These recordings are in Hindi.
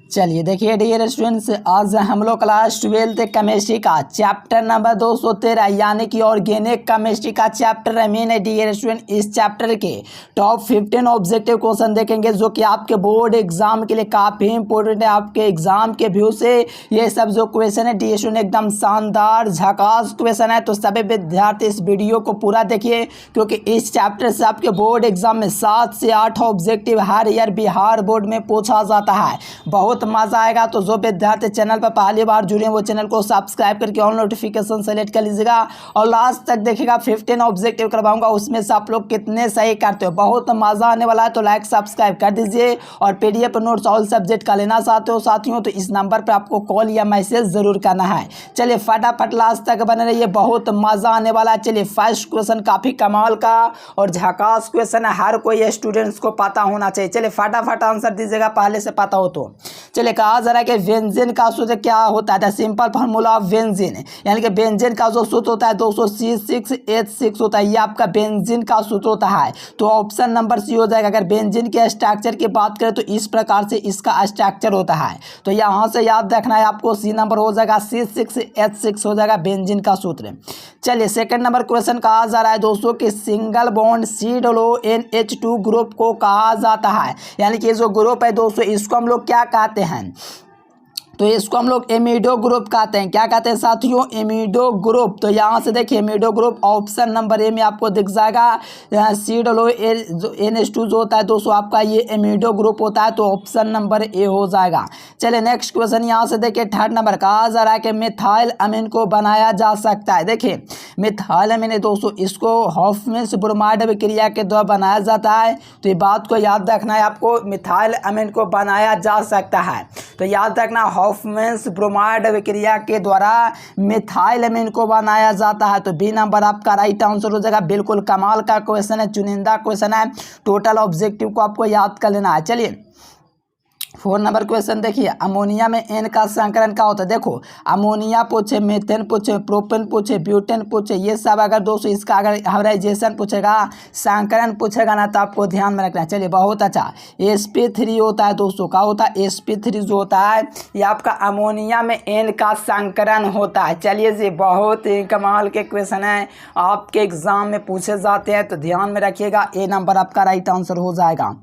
चलिए देखिए डियर स्टूडेंट्स, आज हम लोग क्लास 12 केमिस्ट्री का चैप्टर नंबर 213 यानी कि ऑर्गेनिक केमिस्ट्री का चैप्टर है डियर स्टूडेंट। इस चैप्टर के टॉप 15 ऑब्जेक्टिव क्वेश्चन देखेंगे जो कि आपके बोर्ड एग्जाम के लिए काफ़ी इंपॉर्टेंट है। आपके एग्जाम के व्यू से ये सब जो क्वेश्चन है डियर स्टूडेंट एकदम शानदार झकास क्वेश्चन है। तो सभी विद्यार्थी इस वीडियो को पूरा देखिए, क्योंकि इस चैप्टर से आपके बोर्ड एग्जाम में 7 से 8 ऑब्जेक्टिव हर ईयर बिहार बोर्ड में पूछा जाता है। बहुत मजा आएगा। तो जो विद्यार्थी चैनल पर पहली बार जुड़े हैं वो चैनल को सब्सक्राइब करके ऑल नोटिफिकेशन सेलेक्ट कर लीजिएगा और लास्ट तक देखिएगा। 15 ऑब्जेक्टिव करवाऊंगा, उसमें से आप लोग कितने सही करते हो, बहुत मजा आने वाला है। तो लाइक सब्सक्राइब कर दीजिए और पीडीएफ नोट्स ऑल सब्जेक्ट का लेना चाहते हो साथियों तो इस नंबर पर आपको कॉल या मैसेज जरूर करना है। चलिए फटाफट लास्ट तक बने रहिए, बहुत मजा आने वाला है। चलिए फर्स्ट क्वेश्चन काफी कमाल का और झकास क्वेश्चन है, हर कोई स्टूडेंट्स को पता होना चाहिए। चलिए फटाफट आंसर दीजिएगा पहले से पता हो तो। चलिए कहा जा रहा है कि व्यंजन का सूत्र क्या होता है। सिंपल फॉर्मूला ऑफ व्यंजन यानी कि व्यंजन का जो सूत्र होता है 200C6H6 होता है, ये आपका व्यंजन का सूत्र होता है। तो ऑप्शन नंबर सी हो जाएगा। अगर व्यंजन के स्ट्रक्चर की बात करें तो इस प्रकार से इसका स्ट्रक्चर होता है, तो यहाँ से याद रखना है आपको। सी नंबर हो जाएगा C6H6 हो जाएगा व्यंजन का सूत्र। चलिए सेकंड नंबर क्वेश्चन कहा जा रहा है दोस्तों कि सिंगल बॉन्ड COONH2 ग्रुप को कहा जाता है, यानी कि जो ग्रुप है दोस्तों इसको हम लोग क्या कहते हैं, तो इसको हम लोग एमिडो ग्रुप कहते हैं। क्या कहते हैं साथियों, एमिडो ग्रुप। तो यहाँ से देखिए एमिडो ग्रुप ऑप्शन नंबर ए में आपको दिख जाएगा। COONH2 जो होता है दोस्तों आपका ये एमिडो ग्रुप होता है, तो ऑप्शन नंबर ए हो जाएगा। चलिए नेक्स्ट क्वेश्चन यहाँ से देखिए थर्ड नंबर कहा जा रहा है कि मिथाइल अमीन को बनाया जा सकता है। देखिए मिथाइल अमीन है दोस्तों, इसको हॉफमैन्स ब्रोमाइड अभिक्रिया के द्वारा बनाया जाता है। तो ये बात को याद रखना है आपको, मिथाइल अमीन को बनाया जा सकता है। तो याद रखना हॉफमैन्स ब्रोमाइड अभिक्रिया के द्वारा मिथाइल अमीन को बनाया जाता है। तो बी नंबर आपका राइट आंसर हो जाएगा। बिल्कुल कमाल का क्वेश्चन है, चुनिंदा क्वेश्चन है, टोटल ऑब्जेक्टिव को आपको याद कर लेना है। चलिए 4 नंबर क्वेश्चन देखिए, अमोनिया में एन का संकरण क्या होता है। देखो अमोनिया पूछे, मीथेन पूछे, प्रोपेन पूछे, ब्यूटेन पूछे, ये सब अगर दोस्तों इसका अगर हाइब्रिडाइजेशन पूछेगा, संकरण पूछेगा ना, तो आपको ध्यान में रखना है। चलिए बहुत अच्छा, sp3 होता है दोस्तों। क्या होता है, sp3 जो होता है ये आपका अमोनिया में एन का संकरण होता है। चलिए जी बहुत ही कमाल के क्वेश्चन है, आपके एग्जाम में पूछे जाते हैं, तो ध्यान में रखिएगा। ए नंबर आपका राइट आंसर हो जाएगा।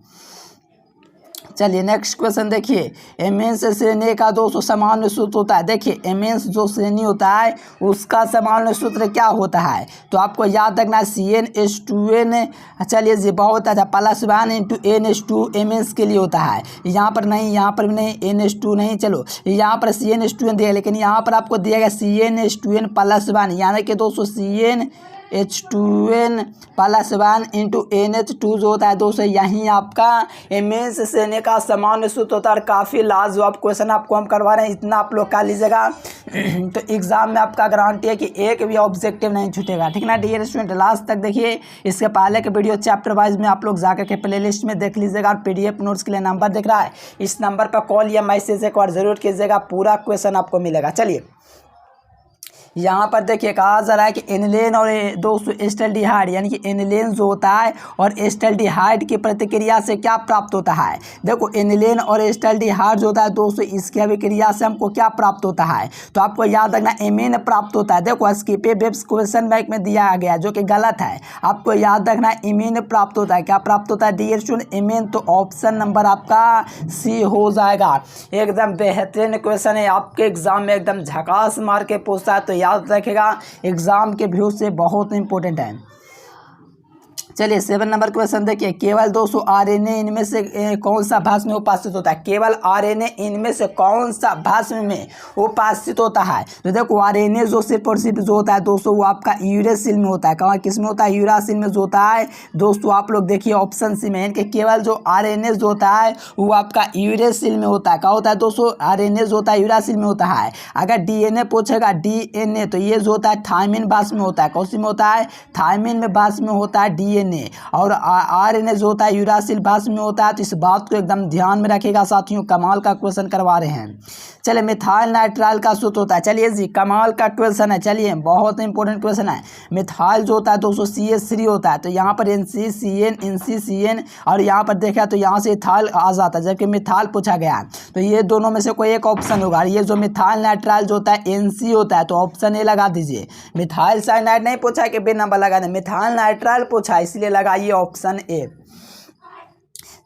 चलिए नेक्स्ट क्वेश्चन देखिए, एमेंस श्रेणी का दोस्तों सामान्य सूत्र होता है। देखिए एमेंस जो श्रेणी होता है उसका सामान्य सूत्र क्या होता है, तो आपको याद रखना है CnH2n। चलिए जी बहुत अच्छा, +1 × NH2 एमेंस के लिए होता है। यहाँ पर नहीं, यहाँ पर भी नहीं, NH2 नहीं, चलो यहाँ पर CnH2n दिया, लेकिन यहाँ पर आपको दिया गया CnH2n +1, यानी कि दोस्तों CnH2n +1 × NH2 जो होता है दोस्तों यहीं आपका एमेंस श्रेणी का सामान्य सूत्र होता है। और काफ़ी लाजवाब क्वेश्चन आपको हम करवा रहे हैं, इतना आप लोग कर लीजिएगा तो एग्जाम में आपका गारंटी है कि एक भी ऑब्जेक्टिव नहीं छूटेगा, ठीक ना डियर स्टूडेंट। लास्ट तक देखिए, इसके पहले के वीडियो चैप्टर वाइज में आप लोग जाकर के प्लेलिस्ट में देख लीजिएगा। और पीडीएफ नोट्स के लिए नंबर दिख रहा है, इस नंबर पर कॉल या मैसेज एक बार जरूर कीजिएगा, पूरा क्वेश्चन आपको मिलेगा। चलिए यहाँ पर देखिए कहा जा रहा है कि एनिलीन और दोस्तों एस्टल्डिहाइड यानी कि एनिलीन जो होता है और एस्टल्डिहाइड की प्रतिक्रिया से क्या प्राप्त होता है। देखो एनिलीन और एस्टल्डिहाइड जो होता है दोस्तों इसकी अभिक्रिया से हमको क्या प्राप्त होता है, तो आपको याद रखना एमीन प्राप्त होता है। देखो स्किपे वेब्स क्वेश्चन बैंक में दिया गया जो कि गलत है, आपको याद रखना इमीन प्राप्त होता है। क्या प्राप्त होता है डियर स्टूडेंट, इमीन। तो ऑप्शन नंबर आपका सी हो जाएगा। एकदम बेहतरीन क्वेश्चन है, आपके एग्जाम में एकदम झकास मार के पूछता है, तो याद रखेगा एग्जाम के व्यू से बहुत इंपॉर्टेंट है। चलिए 7 नंबर क्वेश्चन देखिए, केवल 200 RNA इनमें से कौन सा भस्म में उपस्थित होता है। केवल RNA इनमें से कौन सा भस्म में उपस्थित होता है, तो देखो RNA जो सिर्फ और सिर्फ जो होता है दोस्तों वो आपका यूरेसिल में होता है। कहाँ किस में होता है, यूरासिल में जो होता है दोस्तों। आप लोग देखिए ऑप्शन सी में कि केवल जो RNA जो होता है वो आपका यूरेसिल में होता है। क्या होता है दोस्तों, RNA जो होता है यूरासिल में होता है। अगर DNA पूछेगा DNA, तो ये जो होता है थायमिन भस्म में होता है। कौन सी में होता है, थायमिन में भस्म में होता है DNA। और RNA जो होता है यूरासिल भस्म में होता है। तो इस बात को एकदम ध्यान में रखिएगा साथियों, कमाल का क्वेश्चन करवा रहे हैं। चलिए मिथाइल नाइट्राइल का सूत्र होता है, चलिए जी कमाल का क्वेश्चन है, चलिए बहुत इंपॉर्टेंट क्वेश्चन है। मिथाइल जो होता है दोस्तों CH3 होता है, तो यहाँ पर NCCN NCCN और यहाँ पर देखा तो यहाँ से इथाइल आ जाता है, जबकि मिथाइल पूछा गया है तो ये दोनों में से कोई एक ऑप्शन होगा। ये जो मिथाइल नाइट्राइल जो होता है NC होता है, तो ऑप्शन ए लगा दीजिए। मिथाइल साइनाइड नहीं पूछा कि बिना नंबर लगाने, मिथाइल नाइट्राइल पूछा, इसलिए लगाइए ऑप्शन ए।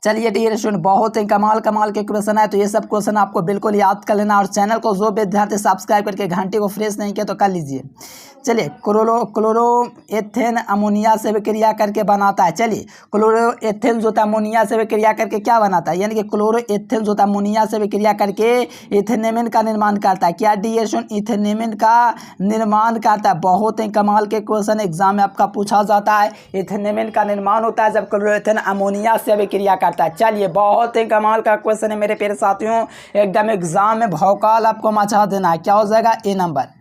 चलिए डियर स्टूडेंट बहुत ही कमाल के क्वेश्चन है, तो ये सब क्वेश्चन आपको बिल्कुल याद कर लेना, और चैनल को जो विद्यार्थी सब्सक्राइब करके घंटे को फ्रेश नहीं किया तो कर लीजिए। चलिए क्लोरोएथेन अमोनिया से विक्रिया करके बनाता है। चलिए क्लोरोएथेन जो होता है अमोनिया से विक्रिया करके क्या बनाता है, यानी कि क्लोरोएथेन जो होता है अमोनिया से विक्रिया करके इथेनेमिन का निर्माण करता है। क्या डियर स्टूडेंट, इथेनेमिन का निर्माण करता है। बहुत ही कमाल के क्वेश्चन एग्जाम में आपका पूछा जाता है। इथेनेमिन का निर्माण होता है जब क्लोरोएथेन अमोनिया से विक्रिया करता है। चलिए बहुत ही कमाल का क्वेश्चन है मेरे प्यारे साथियों, एकदम एग्जाम में भौकाल आपको मचा देना है। क्या हो जाएगा, ए नंबर।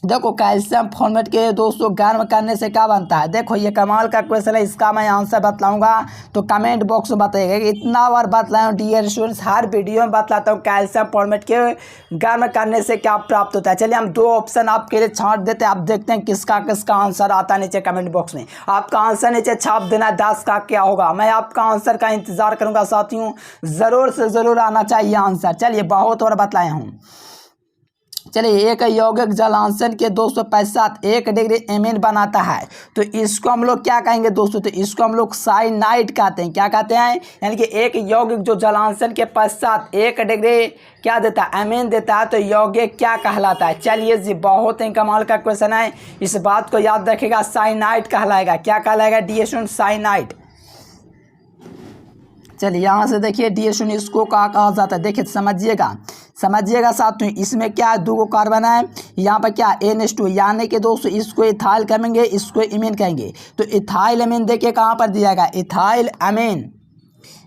देखो कैल्शियम फॉर्मेट के दोस्तों गर्म करने से क्या बनता है, देखो ये कमाल का क्वेश्चन है, इसका मैं आंसर बतलाऊंगा तो कमेंट बॉक्स में बताइएगा। इतना बार बतलाया हूँ डियर स्टूडेंट्स, हर वीडियो में बतलाता हूँ कैल्शियम फॉर्मेट के गर्म करने से क्या प्राप्त होता है। चलिए हम दो ऑप्शन आपके लिए छांट देते हैं, आप देखते हैं किसका किसका आंसर आता है नीचे कमेंट बॉक्स में। आपका आंसर नीचे छाप देना है 10 का क्या होगा, मैं आपका आंसर का इंतजार करूँगा साथियों, ज़रूर से ज़रूर आना चाहिए आंसर। चलिए बहुत बार बतलाया हूँ। चलिए एक यौगिक जलांशन के 265 1 डिग्री एमीन बनाता है, तो इसको हम लोग क्या कहेंगे दोस्तों, तो इसको हम लोग साइनाइड कहते हैं। क्या कहते हैं, यानी कि एक यौगिक जो जलांशन के पश्चात 1 डिग्री क्या देता है, एमीन देता है, तो यौगिक क्या कहलाता है। चलिए जी बहुत ही कमाल का क्वेश्चन है, इस बात को याद रखिएगा, साइनाइड कहलाएगा। क्या कहलाएगा डियर स्टूडेंट, साइनाइड। चलिए यहाँ से देखिए डियर स्टूडेंट इसको कहा जाता है, देखिए समझिएगा साथ में, इसमें क्या है, 2 कार्बन है, यहाँ पर क्या NH2, यानी कि दोस्तों इसको इथाइल कहेंगे, इसको इमीन कहेंगे। तो इथाइल अमीन देखिए कहाँ पर दिया गया, इथाइल अमीन।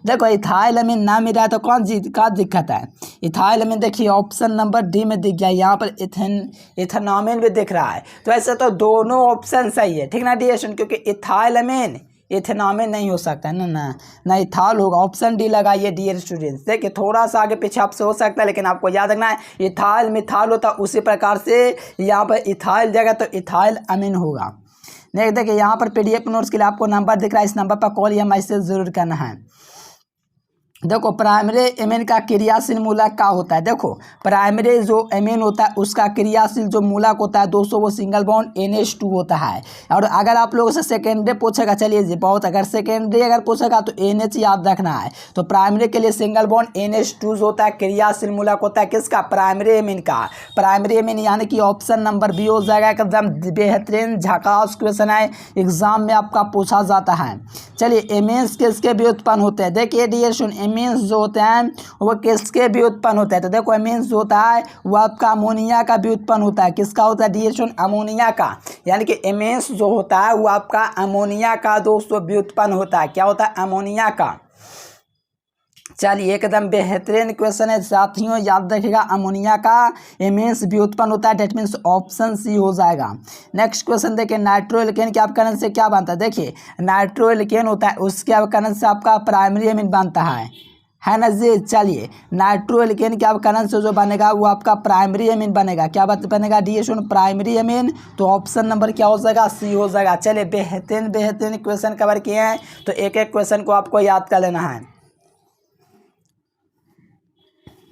देखो इथाइल अमीन ना मिल रहा है तो क्या दिक्कत है। इथाइल अमीन देखिए ऑप्शन नंबर डी में दिख गया, यहाँ पर इथेनॉमिन भी दिख रहा है, तो ऐसे तो दोनों ऑप्शन सही है, ठीक ना डियर स्टूडेंट, क्योंकि इथाइल अमीन इथेनॉमिन नहीं हो सकता है ना इथाल होगा। ऑप्शन डी लगाइए डियर स्टूडेंट्स। देखिए थोड़ा सा आगे पीछे आपसे हो सकता है, लेकिन आपको याद रखना है इथाइल मिथाल होता है, उसी प्रकार से यहाँ पर इथाइल जगह तो इथाइल अमीन होगा। नेक्स्ट देखिए यहाँ पर PDF नोट्स के लिए आपको नंबर दिख रहा है, इस नंबर पर कॉल या मैसेज जरूर करना है। देखो प्राइमरी एमीन का क्रियाशील मूलक क्या होता है, देखो प्राइमरी जो एमीन होता है उसका क्रियाशील जो मूलक होता है दोस्तों वो सिंगल बॉन्ड NH2 होता है। और अगर आप लोगों से सेकेंडरी पूछेगा, चलिए जी बहुत, अगर सेकेंडरी अगर पूछेगा तो NH याद रखना है। तो प्राइमरी के लिए सिंगल बॉन्ड NH2 जो होता है क्रियाशील मूलक होता है किसका, प्राइमरी एमीन का। प्राइमरी एमीन यानी कि ऑप्शन नंबर बी हो जाएगा, एकदम बेहतरीन झकास क्वेश्चन है, एग्जाम में आपका पूछा जाता है। चलिए एमीन्स किसके भी उत्पन्न होते हैं, देखिए डियर स्टूडेंट एमीन्स जो होते हैं वो किसके भी उत्पन्न होता है, तो देखो एमीन्स जो होता है वो आपका अमोनिया का भी उत्पन्न होता है। किसका होता है डियर स्टूडेंट, अमोनिया का, यानी कि एमीन्स जो होता है वो आपका अमोनिया का दोस्तों भी उत्पन्न होता है। क्या होता है, अमोनिया का। चलिए एकदम बेहतरीन क्वेश्चन है साथियों, याद रखिएगा अमोनिया का एमीन्स भी उत्पन्न होता है, डेट मीन्स ऑप्शन सी हो जाएगा। नेक्स्ट क्वेश्चन देखिए नाइट्रोएल्केन के अपकरण से क्या बनता है, देखिए नाइट्रोएल्केन होता है उसके अपकरण से आपका प्राइमरी एमीन बनता है ना जी। चलिए नाइट्रोएल्केन के अपकरण से जो बनेगा वो आपका प्राइमरी एमीन बनेगा। क्या बनेगा डियर स्टूडेंट, प्राइमरी एमीन, तो ऑप्शन नंबर क्या हो जाएगा, सी हो जाएगा। चलिए बेहतरीन क्वेश्चन कवर किए हैं, तो एक एक क्वेश्चन को आपको याद कर लेना है।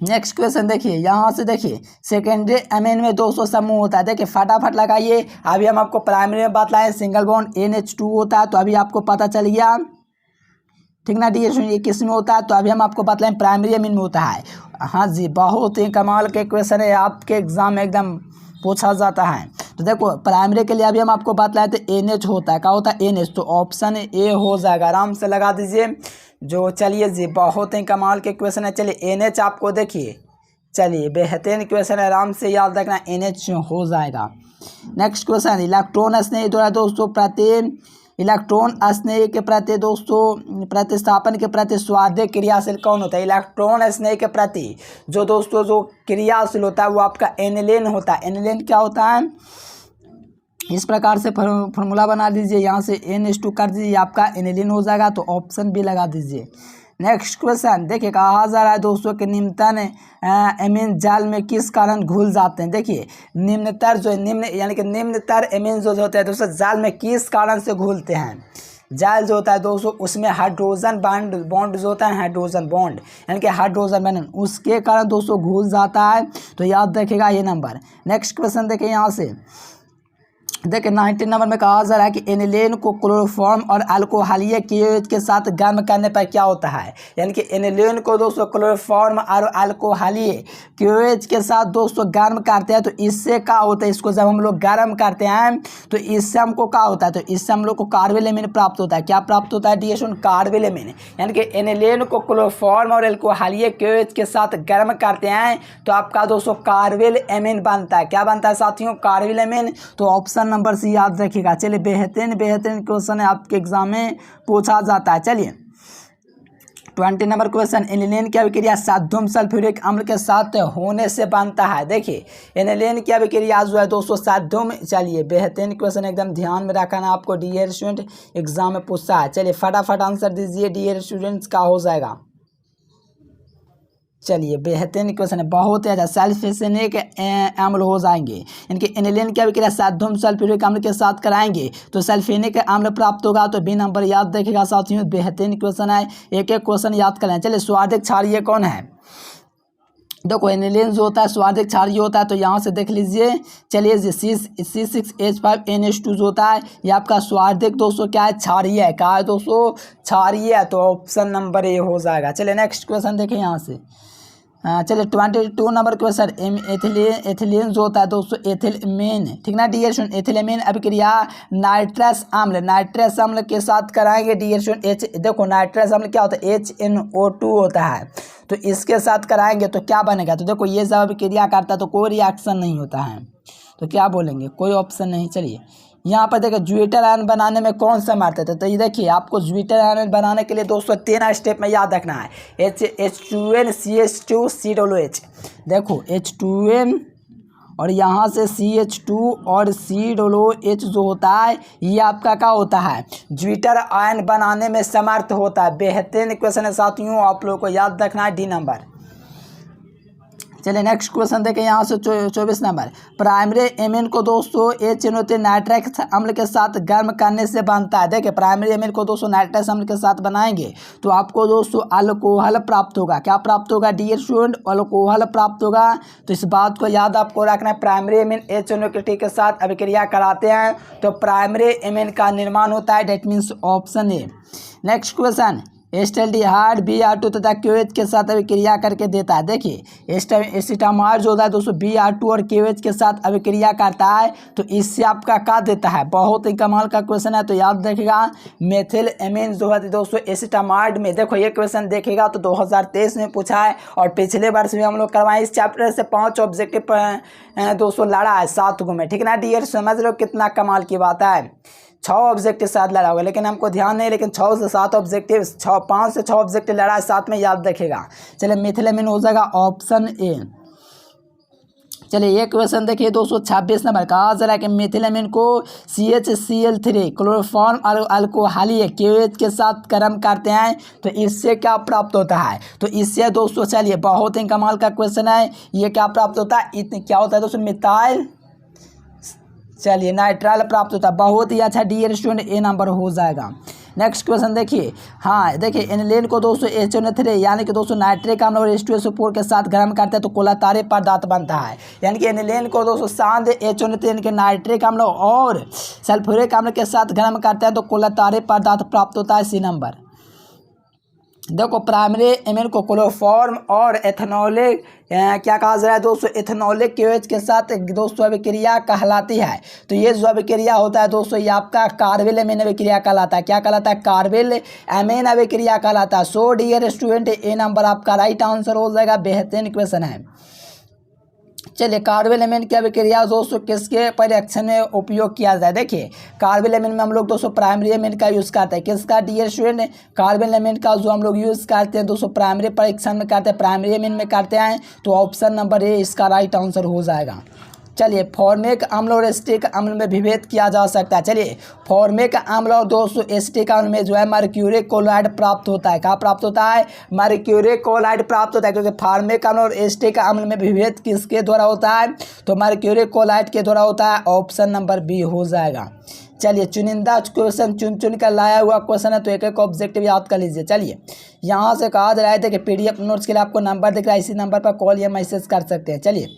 नेक्स्ट क्वेश्चन देखिए यहाँ से, देखिए सेकेंडरी एमीन में 200 समूह होता है, देखिए फटाफट लगाइए। अभी हम आपको प्राइमरी में बतलाएं सिंगल बॉन्ड NH2 होता है, तो अभी आपको पता चल गया, ठीक ना डियर स्टूडेंट, ये किस में होता है, तो अभी हम आपको बतलाएं प्राइमरी एमीन में होता है। हाँ जी बहुत ही कमाल के क्वेश्चन है, आपके एग्जाम में एकदम पूछा जाता है। तो देखो प्राइमरी के लिए अभी हम आपको बतलाएं तो NH होता है, क्या होता है NH, तो ऑप्शन ए हो जाएगा, आराम से लगा दीजिए जो। चलिए जी बहुत ही कमाल के क्वेश्चन है। चलिए NH आपको देखिए, चलिए बेहतरीन क्वेश्चन है, आराम से याद रखना, NH हो जाएगा। नेक्स्ट क्वेश्चन इलेक्ट्रॉन स्नेही द्वारा दोस्तों इलेक्ट्रॉन स्नेही के प्रति दोस्तों प्रतिस्थापन के प्रति स्वाध्य क्रियाशील कौन होता है। इलेक्ट्रॉन स्नेही के प्रति जो दोस्तों जो क्रियाशील होता है वो आपका एनिलीन होता है। एनिलीन क्या होता है, इस प्रकार से फॉर्मूला बना दीजिए, यहाँ से NH2 कर दीजिए, आपका एनिलीन हो जाएगा, तो ऑप्शन बी लगा दीजिए। नेक्स्ट क्वेश्चन देखिए, कहा जा रहा है दोस्तों कि निम्नतम एमीन जाल में किस कारण घुल जाते हैं। देखिए निम्नतर जो निम्न यानी कि निम्नतर एमीन जो होते हैं दोस्तों जाल में किस कारण से घुलते हैं। जाल जो होता है दोस्तों उसमें हाइड्रोजन बॉन्ड जो होता है, हाइड्रोजन बॉन्ड यानी कि हाइड्रोजन बॉन्ड उसके कारण दोस्तों घुल जाता है। तो याद रखिएगा ये नंबर। नेक्स्ट क्वेश्चन देखिए यहाँ से, देखिए 19 नंबर में कहा जा रहा है कि एनिलीन को क्लोरोफॉर्म और अल्कोहलीय KOH के साथ गर्म करने पर क्या होता है। यानी कि एनिलीन को दोस्तों क्लोरोफॉर्म और अल्कोहलीय KOH के साथ दोस्तों गर्म करते हैं तो इससे क्या होता है, इसको जब हम लोग गर्म करते हैं तो इससे हमको क्या होता है, तो इससे हम लोग को कार्बोलेमिन प्राप्त होता है। क्या प्राप्त होता है डियर स्टूडेंट, कार्बोलेमिन। यानी कि एनिलीन को क्लोरोफॉर्म और अल्कोहलीय KOH के साथ गर्म करते हैं तो आपका दोस्तों कार्बोलेमिन बनता है। क्या बनता है साथियों, कार्बोलेमिन। तो ऑप्शन नंबर से याद रखिएगा। चलिए बेहतरीन क्वेश्चन है आपके एग्जाम में पूछा जाता है। चलिए 20 नंबर क्वेश्चन, एनिलीन की अभिक्रिया साध्यम सल्फ्यूरिक अम्ल के साथ होने से बनता है। देखिए एनिलीन की अभिक्रिया जो है दोस्तों साध्यम। चलिए बेहतरीन क्वेश्चन एकदम ध्यान में रखना आपको डियर स्टूडेंट, एग्जाम में पूछता है। चलिए फटाफट आंसर दीजिए डियर स्टूडेंट्स, का हो जाएगा। चलिए बेहतरीन क्वेश्चन है, बहुत ही अच्छा। सल्फेनिक अम्ल हो जाएंगे, इनके एनिलीन की अभिक्रिया साध्यम सल्फ्यूरिक अम्ल के साथ कराएंगे तो सल्फेनिक अम्ल प्राप्त होगा। तो बी नंबर याद रखिएगा साथियों, बेहतरीन क्वेश्चन है, एक एक क्वेश्चन याद करें। चलिए स्वादिक क्षारीय कौन है। देखो एनिलीन जो होता है स्वादिक क्षारीय होता है, तो यहाँ से देख लीजिए। चलिए C6H5NH2 जो होता है ये आपका स्वादिक दोस्तों क्या है, क्षारीय है। क्या है दोस्तों, क्षारीय है। तो ऑप्शन नंबर ए हो जाएगा। चलिए नेक्स्ट क्वेश्चन देखें यहाँ से। चलिए 22 नंबर क्वेश्चन, एथिलीन जो होता है दोस्तों एथिलमीन, ठीक ना डियर स्टूडेंट। एथिलमीन अभिक्रिया नाइट्रस अम्ल के साथ कराएंगे डियर स्टूडेंट। देखो नाइट्रस अम्ल क्या होता है, HNO2 होता है। तो इसके साथ कराएंगे तो क्या बनेगा। तो देखो ये जब अभिक्रिया करता है तो कोई रिएक्शन नहीं होता है, तो क्या बोलेंगे, कोई ऑप्शन नहीं। चलिए यहाँ पर देखिए ज्यूटर आयन बनाने में कौन सा मारते थे। तो ये देखिए आपको ज्यूटर आयन बनाने के लिए दोस्तों 3 स्टेप में याद रखना है। H2N CH2 COOH। देखो H2N और यहाँ से CH2 और COOH जो होता है ये आपका क्या होता है, ज्यूटर आयन बनाने में समर्थ होता है। बेहतरीन क्वेश्चन है साथियों, आप लोगों को याद रखना है डी नंबर। चलिए नेक्स्ट क्वेश्चन देखें यहाँ से 24 नंबर, प्राइमरी एमीन को दोस्तों HNO3 नाइट्रिक अम्ल के साथ गर्म करने से बनता है। देखिए प्राइमरी एमीन को दोस्तों नाइट्रस अम्ल के साथ बनाएंगे तो आपको दोस्तों अल्कोहल प्राप्त होगा। क्या प्राप्त होगा डियर स्टूडेंट, अल्कोहल प्राप्त होगा। तो इस बात को याद आपको रखना है। प्राइमरी एमीन HNO3 के साथ अभिक्रिया कराते हैं तो प्राइमरी एमीन का निर्माण होता है, that means option A. Next question, acetaldehyde Br2 तथा KOH के साथ अभिक्रिया करके देता है। देखिए एसिटामाइड जो होता है दोस्तों Br2 और KOH के साथ अभिक्रिया करता है तो इससे आपका क्या देता है। बहुत ही कमाल का क्वेश्चन है, तो याद रखिएगा मेथिल एमीन जो है दोस्तों एसिटामाइड में। देखो ये क्वेश्चन देखेगा तो 2023 में पूछा है और पिछले वर्ष में हम लोग करवाए। इस चैप्टर से 5 ऑब्जेक्टिव दोस्तों लड़ा है 7 गो में, ठीक ना डियर। समझ लो कितना कमाल की बात है। 6 ऑब्जेक्टिव साथ लड़ा होगा लेकिन हमको ध्यान नहीं, लेकिन 6 से 7 ऑब्जेक्टिव 5 से 6 ऑब्जेक्टिव लड़ा है 7 में, याद रखेगा। चलिए मिथिलेमिन हो जाएगा ऑप्शन ए। चलिए ये क्वेश्चन देखिए दोस्तों 26 नंबर, कहा जा रहा है कि मिथिलेमिन को CHCl3 क्लोरोफॉर्म और अल्कोहलीय KOH के साथ गर्म करते हैं तो इससे क्या प्राप्त होता है। तो इससे दोस्तों चलिए बहुत ही कमाल का क्वेश्चन है, ये क्या प्राप्त होता है, क्या होता है दोस्तों मिथाइल, चलिए नाइट्राइल प्राप्त होता है। बहुत ही अच्छा डियर स्टूडेंट, ए नंबर हो जाएगा। नेक्स्ट क्वेश्चन देखिए, हाँ देखिए एनिलीन को दोस्तों HNO3 यानी कि दोस्तों नाइट्रिक अम्ल और H2SO4 के साथ गर्म करते हैं तो कोलातारे पदार्थ बनता है। यानी कि एनिलीन को दोस्तों सांद HNO3 यानी कि नाइट्रिक अम्ल और सल्फ्यूरिक अम्ल के साथ गर्म करते हैं तो कोलातारे पदार्थ प्राप्त होता है, सी नंबर। देखो प्राइमरी एमीन को क्लोरोफॉर्म और एथेनॉलिक क्या कहा जा रहा है दोस्तों, एथेनॉलिक KOH के साथ दोस्तों अभिक्रिया कहलाती है। तो ये जो अभिक्रिया होता है दोस्तों ये आपका कार्बिल एमीन अभिक्रिया कहलाता है। क्या कहलाता है, कार्बिल एमीन अभिक्रिया कहलाता है। सो डियर स्टूडेंट ए नंबर आपका राइट आंसर हो जाएगा। बेहतरीन क्वेश्चन है। चलिए कार्बिल एमीन की अभिक्रिया दोस्तों किसके परीक्षण में उपयोग किया जाए। देखिए कार्बिल एमीन में हम लोग दोस्तों प्राइमरी एमीन का यूज़ करते हैं। किसका डियर स्टूडेंट, कार्बिल एमीन का जो हम लोग यूज़ करते हैं दोस्तों प्राइमरी परीक्षण में करते हैं, प्राइमरी एमीन में करते हैं। तो ऑप्शन नंबर ए इसका राइट आंसर हो जाएगा। चलिए फॉर्मिक अम्ल और एसिटिक अम्ल में विभेद किया जा सकता है। चलिए फॉर्मिक अम्ल और दोस्तों एसिटिक अम्ल में जो है मर्क्यूरिक क्लोराइड प्राप्त होता है। क्या प्राप्त होता है? मर्क्यूरिक क्लोराइड प्राप्त होता है, क्योंकि फॉर्मिक अम्ल और एसिटिक अम्ल में विभेद किसके द्वारा होता है? तो मर्क्यूरिक क्लोराइड के द्वारा होता है। ऑप्शन नंबर बी हो जाएगा। चलिए चुनिंदा क्वेश्चन चुन चुन कर लाया हुआ क्वेश्चन है, तो एक एक ऑब्जेक्टिव याद कर लीजिए। चलिए यहाँ से कहा जा रहा है कि PDF नोट्स के लिए आपको नंबर दिख रहा है, इसी नंबर पर कॉल या मैसेज कर सकते हैं। चलिए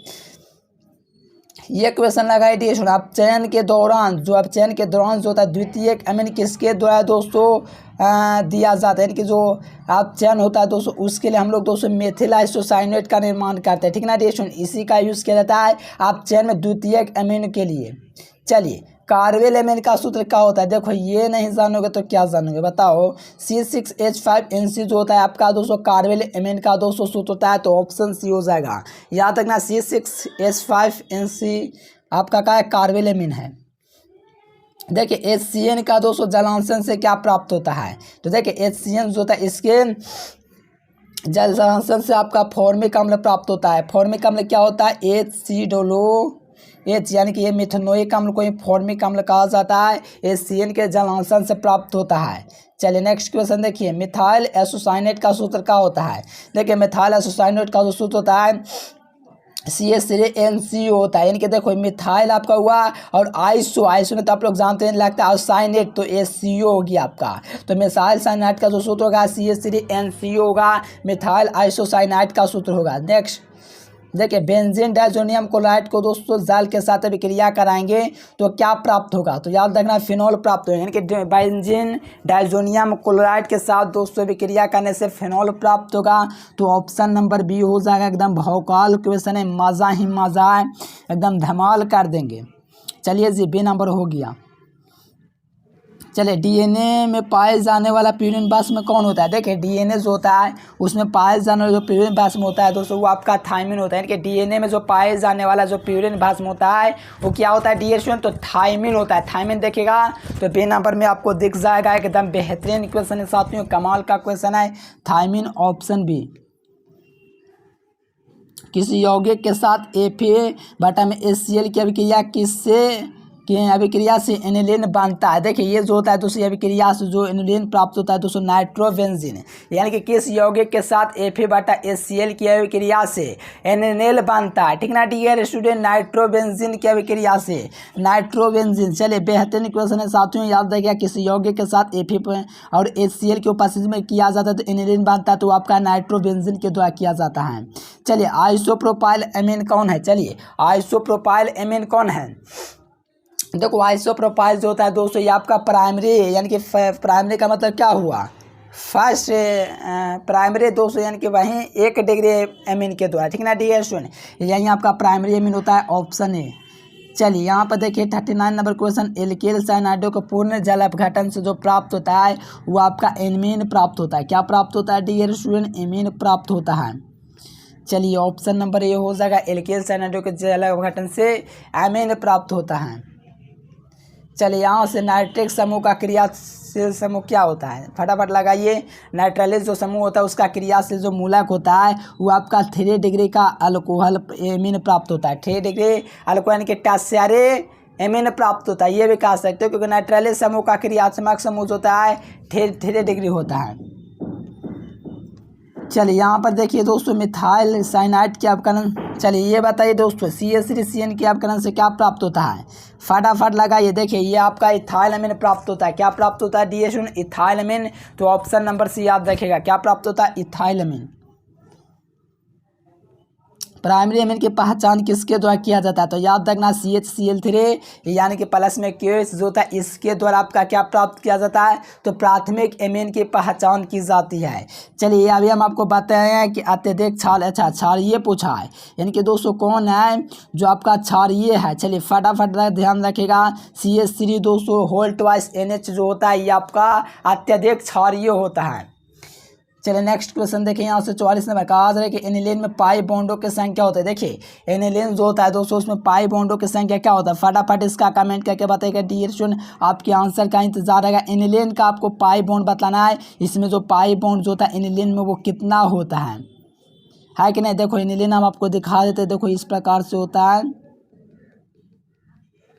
ये क्वेश्चन लगाई डी सुन, अपचयन के दौरान जो होता है द्वितीयक अमीन किसके द्वारा दोस्तों दिया जाता है? यानी कि जो अपचयन होता है दोस्तों उसके लिए हम लोग दोस्तों मेथिल आइसोसाइनेट का निर्माण करते हैं, ठीक ना डियर? इसी का यूज़ किया जाता है अपचयन में द्वितीयक अमीन के लिए। चलिए कार्बेल एमीन का सूत्र क्या होता है? देखो ये नहीं जानोगे तो क्या जानोगे बताओ। C6H5NC जो होता है आपका दोस्तों कार्बेल एमीन का दोस्तों सूत्र होता है, तो ऑप्शन सी हो जाएगा। याद रखना C6H5NC आपका क्या है? कार्बेल एमीन है। देखिए HCN का दोस्तों जलांशन से क्या प्राप्त होता है? तो देखिए HCN जो होता है इसके जलांशन से आपका फॉर्मिक अम्ल प्राप्त होता है। फॉर्मिक अम्ल क्या होता है? HCOOH, यानी कि ये मिथेनोइक अम्ल को ही फॉर्मिक अम्ल कहा जाता है। HCN के जलांशन से प्राप्त होता है। चलिए नेक्स्ट क्वेश्चन देखिए, मिथाइल एसोसाइनेट का सूत्र क्या होता है? देखिए मिथाइल एसोसाइनेट का जो सूत्र होता है CH3NCO होता है। यानी कि देखो मिथाइल आपका हुआ और आइसो में तो आप लोग जानते हैं लगता है साइनेट, तो HCO होगी आपका। तो मिथाइल साइनाइड का जो सूत्र होगा CH3NCO होगा, मिथाइल आइसोसाइनाइड का सूत्र होगा। नेक्स्ट देखिए बेंजीन डाइजोनियम क्लोराइड को दोस्तों जाल के साथ अभिक्रिया कराएंगे तो क्या प्राप्त होगा? तो याद रखना फिनॉल प्राप्त होगा। यानी कि बेंजीन डाइजोनियम क्लोराइड के साथ दोस्तों अभिक्रिया करने से फिनॉल प्राप्त होगा, तो ऑप्शन नंबर बी हो जाएगा। एकदम भौकाल क्वेश्चन है, मज़ा ही मज़ा है, एकदम धमाल कर देंगे। चलिए जी बी नंबर हो गया। चलिए DNA में पाए जाने वाला प्यूरिन भस्म कौन होता है? देखिए DNA जो होता है उसमें पाए जाने वाला जो प्यूरिन भस्म होता है दोस्तों वो आपका थायमिन होता है। यानी कि DNA में जो पाए जाने वाला जो प्यूरिन भस्म होता है वो क्या होता है डियर स्टूडेंट? तो थायमिन होता है। थायमिन देखिएगा तो बी नंबर में आपको दिख जाएगा। एकदम बेहतरीन क्वेश्चन है साथियों, कमाल का क्वेश्चन है। Thiamine option B. किसी यौगिक के साथ FA/HCl की अभिक्रिया अभिक्रिया से एनिलीन बनता है? देखिए ये जो होता है दूसरी अभिक्रिया से जो एनिलीन प्राप्त होता है दोस्तों नाइट्रोबेंजीन। यानी कि किस यौगिक के साथ FA/HCl की अभिक्रिया से एनिलीन बनता है, ठीक ना डियर स्टूडेंट? नाइट्रोबेंजीन की अभिक्रिया से नाइट्रोबेंजीन। चलिए बेहतरीन क्वेश्चन है साथियों, याद रखिएगा किसी यौगिक के साथ FA और HCl की उपस्थिति में किया जाता है तो एनिलीन बनता है, तो आपका नाइट्रोबेंजीन के द्वारा किया जाता है। चलिए आइसोप्रोपाइल एमीन कौन है? चलिए आइसोप्रोपाइल एमीन कौन है? देखो आइसोप्रोपाइल जो होता है दोस्तों ये आपका प्राइमरी, यानी कि प्राइमरी का मतलब क्या हुआ? फर्स्ट प्राइमरी दोस्तों, यानी कि वहीं 1 डिग्री एमीन के द्वारा, ठीक ना डियर स्टूडेंट? यही आपका प्राइमरी एमीन होता है, ऑप्शन ए। चलिए यहाँ पर देखिए 39 नंबर क्वेश्चन, एल्किल साइनाइडों को पूर्ण जल अपघटन से जो प्राप्त होता है वो आपका एमीन प्राप्त होता है। क्या प्राप्त होता है डियर स्टूडेंट? एमीन प्राप्त होता है। चलिए ऑप्शन नंबर ए हो जाएगा, एल्किल साइनाइडों के जल अपघटन से एमीन प्राप्त होता है। चलिए यहाँ से नाइट्रिक समूह का क्रियाशील समूह क्या होता है? फटाफट लगाइए। नाइट्रलिक जो समूह होता है उसका क्रियाशील जो मूलक होता है वो आपका 3 डिग्री का अल्कोहल एमीन प्राप्त होता है। 3 डिग्री अल्कोहल यानी कि टर्शियरी एमीन प्राप्त होता है, ये भी कह सकते हो, क्योंकि नाइट्रलिक समूह का क्रियात्मक समूह होता है 3 डिग्री होता है। चलिए यहाँ पर देखिए दोस्तों मिथाइल साइनाइड के अपकरण। चलिए ये बताइए दोस्तों CH3CN के अपकरण से क्या प्राप्त होता है? फटाफट लगाइए। देखिए ये आपका इथाइल अमीन प्राप्त होता है। क्या प्राप्त होता है डियर स्टूडेंट? इथाइल अमीन। तो ऑप्शन नंबर सी याद रखेगा, क्या प्राप्त होता है? इथाइल अमीन। प्राइमरी एमीन की पहचान किसके द्वारा किया जाता है? तो याद रखना CHCl3 यानी कि प्लस में KOH जो होता है इसके द्वारा आपका क्या प्राप्त किया जाता है? तो प्राथमिक एमीन की पहचान की जाती है। चलिए अभी हम आपको बताए हैं कि अत्यधिक क्षारीय पूछा है, यानी कि दोस्तों कौन है जो आपका क्षारीय है? चलिए फटाफट ध्यान रखिएगा, CH3 दोस्तों होल ट्वाइस NH जो होता है ये आपका अत्यधिक क्षारीय होता है। चलिए नेक्स्ट क्वेश्चन देखिए यहाँ से 44 नंबर कहा जा रहा है कि एनिलीन में पाई बॉन्डों की संख्या होता है। देखिए एनिलीन जो होता है दोस्तों उसमें पाई बॉन्डों की संख्या क्या होता है? फटाफट इसका कमेंट करके बताइएगा डियर स्टूडेंट, आपके आंसर का इंतजार रहेगा। एनिलीन का आपको पाई बॉन्ड बताना है, इसमें जो पाई बॉन्ड जो होता है एनिलीन में वो कितना होता है कि नहीं? देखो एनिलीन हम आपको दिखा देते हैं, देखो इस प्रकार से होता है।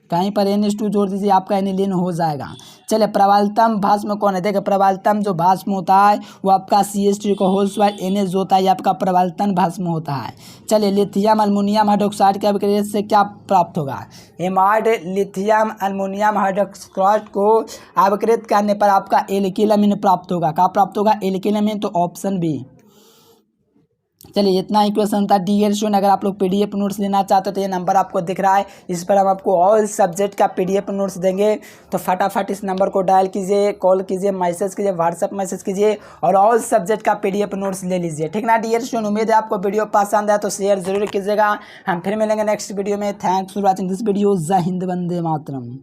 कहीं पर NH2 जोड़ दीजिए, आपका एनिलीन हो जाएगा। चलिए प्रबलतम भस्म कौन है? देखिए प्रबलतम जो भस्म होता है वो आपका CH3 का होल स्क्वायर NH होता है, ये आपका प्रबलतम भस्म होता है। चलिए लिथियम अल्मुनियम हाइड्रोक्साइड के अपग्रेड से क्या प्राप्त होगा? हेमाइड लिथियम अल्मुनियम हाइड्रोक्साइड को अपग्रेड करने पर आपका एल्किल अमीन प्राप्त होगा। क्या प्राप्त होगा? एल्किल अमीन, तो ऑप्शन बी। चलिए इतना ही क्वेश्चन था डियर स्टूडेंट। अगर आप लोग PDF नोट्स लेना चाहते हो तो ये नंबर आपको दिख रहा है, इस पर हम आपको ऑल सब्जेक्ट का PDF नोट्स देंगे। तो फटाफट इस नंबर को डायल कीजिए, कॉल कीजिए, मैसेज कीजिए, व्हाट्सएप मैसेज कीजिए और ऑल सब्जेक्ट का PDF नोट्स ले लीजिए, ठीक ना डियर स्टूडेंट। उम्मीद है आपको वीडियो पसंद है तो शेयर जरूर कीजिएगा। हम फिर मिलेंगे नेक्स्ट वीडियो में। Thanks for watching this video. जय हिंद, वंदे मातरम।